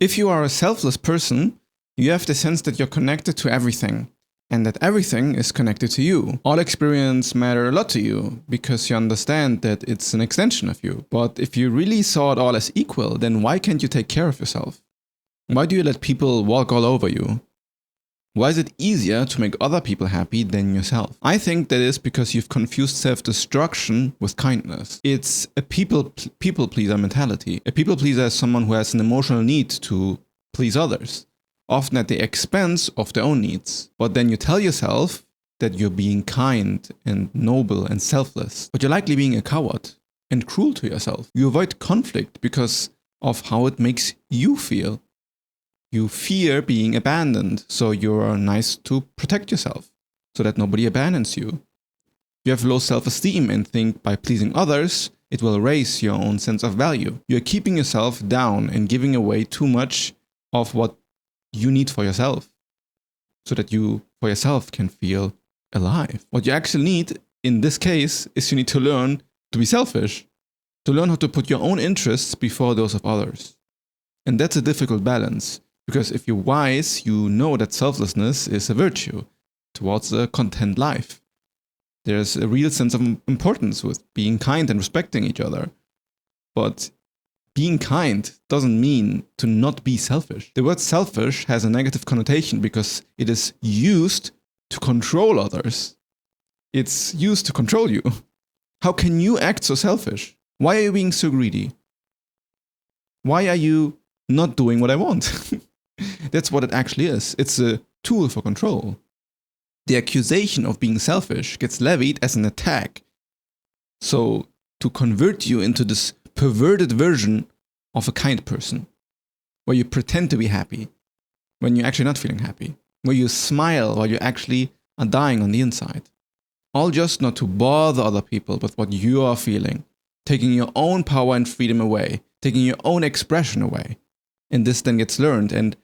If you are a selfless person, you have the sense that you're connected to everything, and that everything is connected to you. All experience matter a lot to you, because you understand that it's an extension of you. But if you really saw it all as equal, then why can't you take care of yourself? Why do you let people walk all over you? Why is it easier to make other people happy than yourself? I think that is because you've confused self-destruction with kindness. It's a people pleaser mentality. A people pleaser is someone who has an emotional need to please others, often at the expense of their own needs. But then you tell yourself that you're being kind and noble and selfless, but you're likely being a coward and cruel to yourself. You avoid conflict because of how it makes you feel. You fear being abandoned, so you're nice to protect yourself, so that nobody abandons you. You have low self-esteem and think by pleasing others, it will raise your own sense of value. You're keeping yourself down and giving away too much of what you need for yourself, so that you, for yourself, can feel alive. What you actually need, in this case, is you need to learn to be selfish, to learn how to put your own interests before those of others. And that's a difficult balance. Because if you're wise, you know that selflessness is a virtue towards a content life. There's a real sense of importance with being kind and respecting each other. But being kind doesn't mean to not be selfish. The word selfish has a negative connotation because it is used to control others. It's used to control you. How can you act so selfish? Why are you being so greedy? Why are you not doing what I want? That's what it actually is. It's a tool for control. The accusation of being selfish gets levied as an attack. So, to convert you into this perverted version of a kind person, where you pretend to be happy when you're actually not feeling happy, where you smile while you actually are dying on the inside. All just not to bother other people with what you are feeling, taking your own power and freedom away, taking your own expression away. And this then gets learned and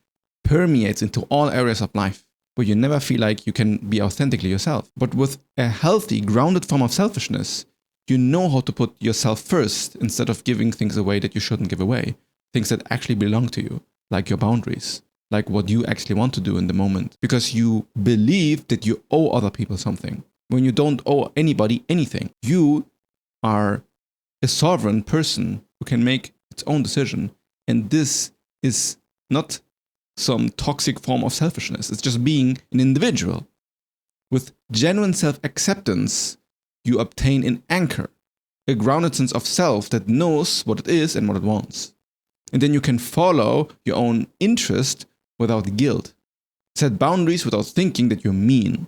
permeates into all areas of life, where you never feel like you can be authentically yourself. But with a healthy, grounded form of selfishness, you know how to put yourself first instead of giving things away that you shouldn't give away, things that actually belong to you, like your boundaries, like what you actually want to do in the moment, because you believe that you owe other people something, when you don't owe anybody anything. You are a sovereign person who can make its own decision, and this is not some toxic form of selfishness. It's just being an individual. With genuine self-acceptance, you obtain an anchor, a grounded sense of self that knows what it is and what it wants. And then you can follow your own interest without guilt. Set boundaries without thinking that you're mean.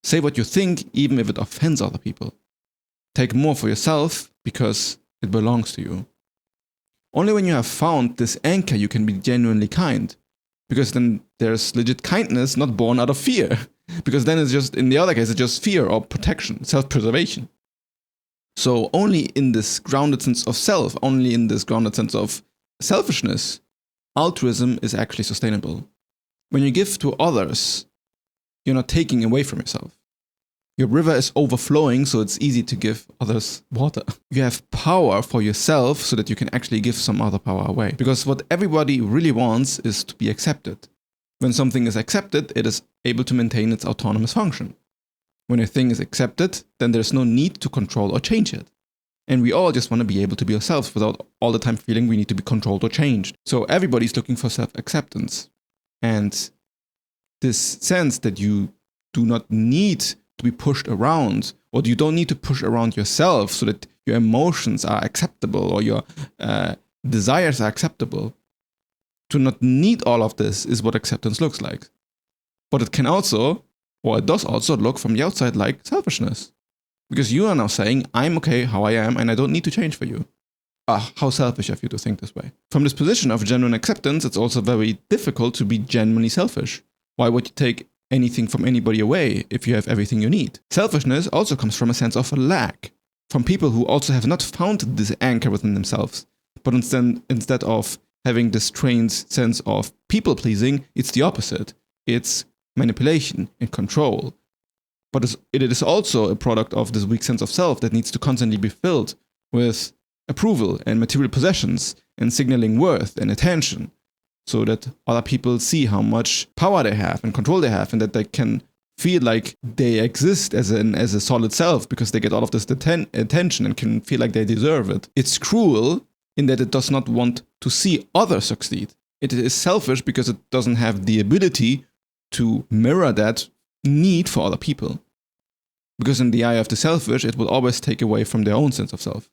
Say what you think even if it offends other people. Take more for yourself because it belongs to you. Only when you have found this anchor you can be genuinely kind. Because then there's legit kindness not born out of fear. Because then it's just, in the other case, it's just fear or protection, self-preservation. So only in this grounded sense of self, only in this grounded sense of selfishness, altruism is actually sustainable. When you give to others, you're not taking away from yourself. Your river is overflowing, so it's easy to give others water. You have power for yourself so that you can actually give some other power away. Because what everybody really wants is to be accepted. When something is accepted, it is able to maintain its autonomous function. When a thing is accepted, then there's no need to control or change it. And we all just want to be able to be ourselves without all the time feeling we need to be controlled or changed. So everybody's looking for self-acceptance. And this sense that you do not need to be pushed around, or you don't need to push around yourself so that your emotions are acceptable or your desires are acceptable. To not need all of this is what acceptance looks like. But it can also, or it does also look from the outside like selfishness. Because you are now saying, I'm okay how I am and I don't need to change for you. How selfish of you to think this way. From this position of genuine acceptance, it's also very difficult to be genuinely selfish. Why would you take anything from anybody away if you have everything you need? Selfishness also comes from a sense of lack, from people who also have not found this anchor within themselves, but instead of having this trained sense of people-pleasing, it's the opposite. It's manipulation and control. But it is also a product of this weak sense of self that needs to constantly be filled with approval and material possessions and signaling worth and attention. so that other people see how much power they have and control they have, and that they can feel like they exist as a solid self because they get all of this attention and can feel like they deserve it. It's cruel in that it does not want to see others succeed. It is selfish because it doesn't have the ability to mirror that need for other people. Because in the eye of the selfish, it will always take away from their own sense of self.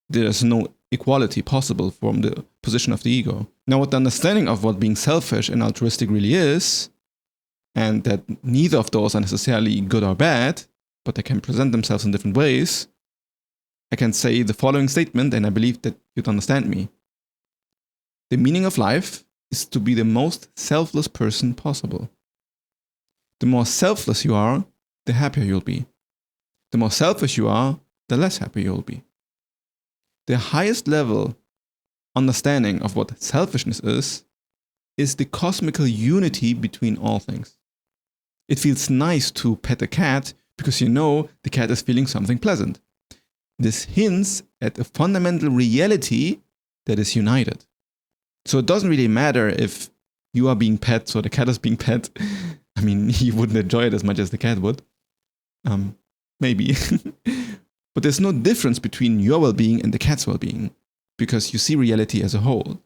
There is no equality possible from the position of the ego. Now, what the understanding of what being selfish and altruistic really is, and that neither of those are necessarily good or bad, but they can present themselves in different ways, I can say the following statement, and I believe that you'd understand me. The meaning of life is to be the most selfless person possible. The more selfless you are, the happier you'll be. The more selfish you are, the less happy you'll be. The highest level understanding of what selfishness is the cosmical unity between all things. It feels nice to pet a cat because you know the cat is feeling something pleasant. This hints at a fundamental reality that is united. So it doesn't really matter if you are being pet or the cat is being pet. I mean, you wouldn't enjoy it as much as the cat would. Maybe. But there's no difference between your well-being and the cat's well-being because you see reality as a whole.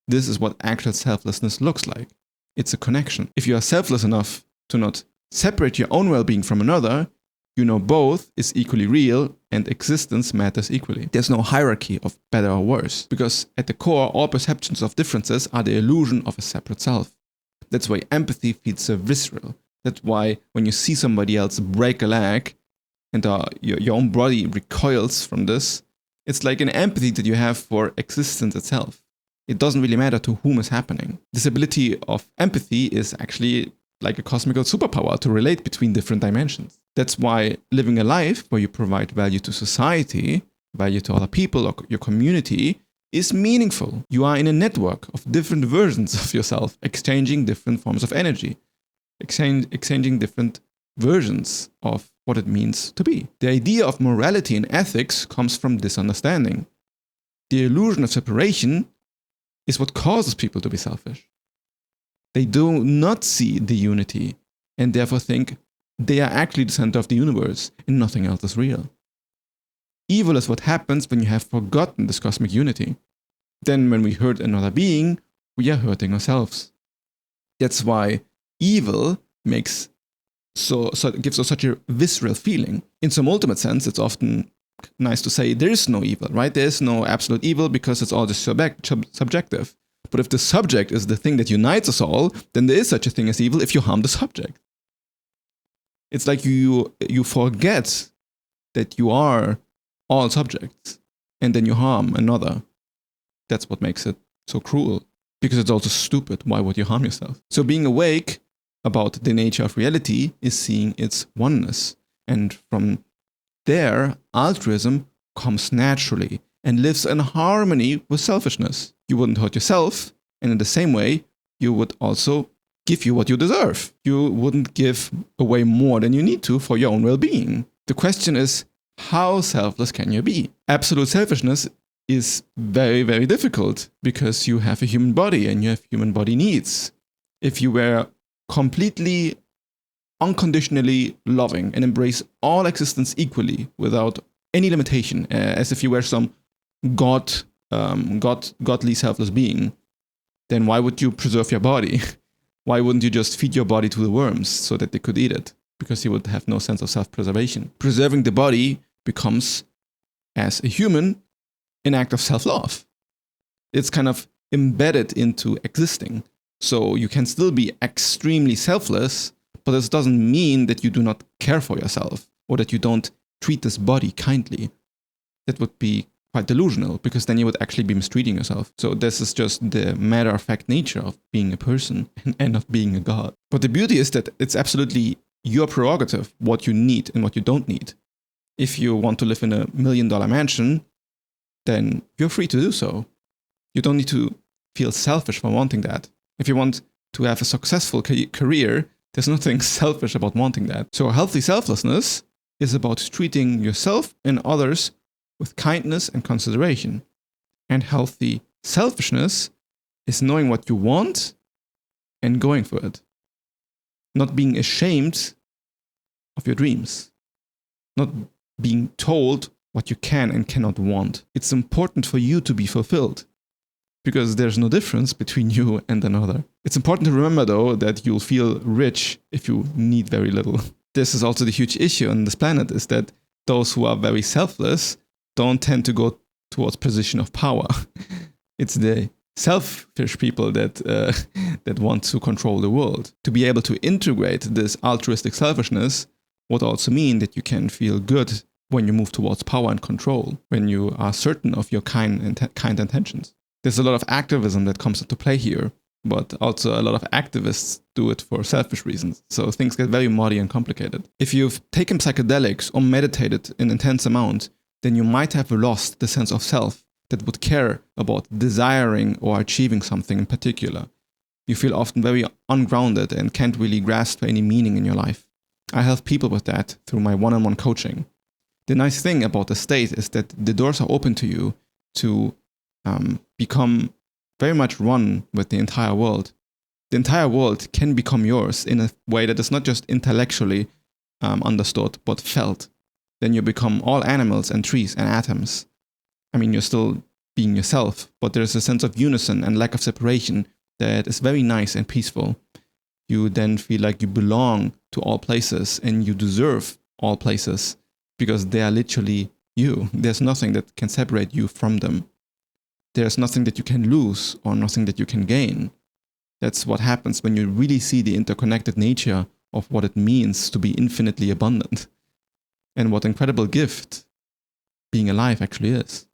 This is what actual selflessness looks like. It's a connection. If you are selfless enough to not separate your own well-being from another, you know both is equally real and existence matters equally. There's no hierarchy of better or worse, because at the core, all perceptions of differences are the illusion of a separate self. That's why empathy feels so visceral. That's why when you see somebody else break a leg and your own body recoils from this, it's like an empathy that you have for existence itself. It doesn't really matter to whom is happening. This ability of empathy is actually like a cosmical superpower to relate between different dimensions. That's why living a life where you provide value to society, value to other people or your community is meaningful. You are in a network of different versions of yourself, exchanging different forms of energy, exchanging different versions of what it means to be. The idea of morality and ethics comes from this understanding. The illusion of separation is what causes people to be selfish. They do not see the unity and therefore think they are actually the center of the universe and nothing else is real. Evil is what happens when you have forgotten this cosmic unity. Then when we hurt another being, we are hurting ourselves. That's why evil gives us such a visceral feeling. In some ultimate sense, it's often nice to say there is no evil, right? There is no absolute evil because it's all just subjective. But if the subject is the thing that unites us all, then there is such a thing as evil if you harm the subject. It's like you forget that you are all subjects, and then you harm another. That's what makes it so cruel, because it's also stupid. Why would you harm yourself? So being awake about the nature of reality is seeing its oneness. And from there, altruism comes naturally and lives in harmony with selfishness. You wouldn't hurt yourself, and in the same way, you would also give you what you deserve. You wouldn't give away more than you need to for your own well-being. The question is, how selfless can you be? Absolute selfishness is very, very difficult because you have a human body and you have human body needs. If you were completely, unconditionally loving and embrace all existence equally without any limitation, as if you were some godly selfless being, then why would you preserve your body? Why wouldn't you just feed your body to the worms so that they could eat it? Because you would have no sense of self-preservation. Preserving the body becomes, as a human, an act of self-love. It's kind of embedded into existing. So you can still be extremely selfless, but this doesn't mean that you do not care for yourself or that you don't treat this body kindly. That would be quite delusional, because then you would actually be mistreating yourself. So this is just the matter-of-fact nature of being a person and of being a god. But the beauty is that it's absolutely your prerogative what you need and what you don't need. If you want to live in $1 million mansion, then you're free to do so. You don't need to feel selfish for wanting that. If you want to have a successful career, there's nothing selfish about wanting that. So healthy selflessness is about treating yourself and others with kindness and consideration. And healthy selfishness is knowing what you want and going for it. Not being ashamed of your dreams. Not being told what you can and cannot want. It's important for you to be fulfilled because there's no difference between you and another. It's important to remember, though, that you'll feel rich if you need very little. This is also the huge issue on this planet, is that those who are very selfless don't tend to go towards position of power. It's the selfish people that that want to control the world. To be able to integrate this altruistic selfishness would also mean that you can feel good when you move towards power and control, when you are certain of your kind intentions. There's a lot of activism that comes into play here, but also a lot of activists do it for selfish reasons. So things get very muddy and complicated. If you've taken psychedelics or meditated in intense amount, then you might have lost the sense of self that would care about desiring or achieving something in particular. You feel often very ungrounded and can't really grasp any meaning in your life. I help people with that through my one-on-one coaching. The nice thing about the state is that the doors are open to you to become very much one with the entire world. The entire world can become yours in a way that is not just intellectually understood, but felt. Then you become all animals and trees and atoms. I mean, you're still being yourself, but there's a sense of unison and lack of separation that is very nice and peaceful. You then feel like you belong to all places and you deserve all places because they are literally you. There's nothing that can separate you from them. There's nothing that you can lose or nothing that you can gain. That's what happens when you really see the interconnected nature of what it means to be infinitely abundant and what incredible gift being alive actually is.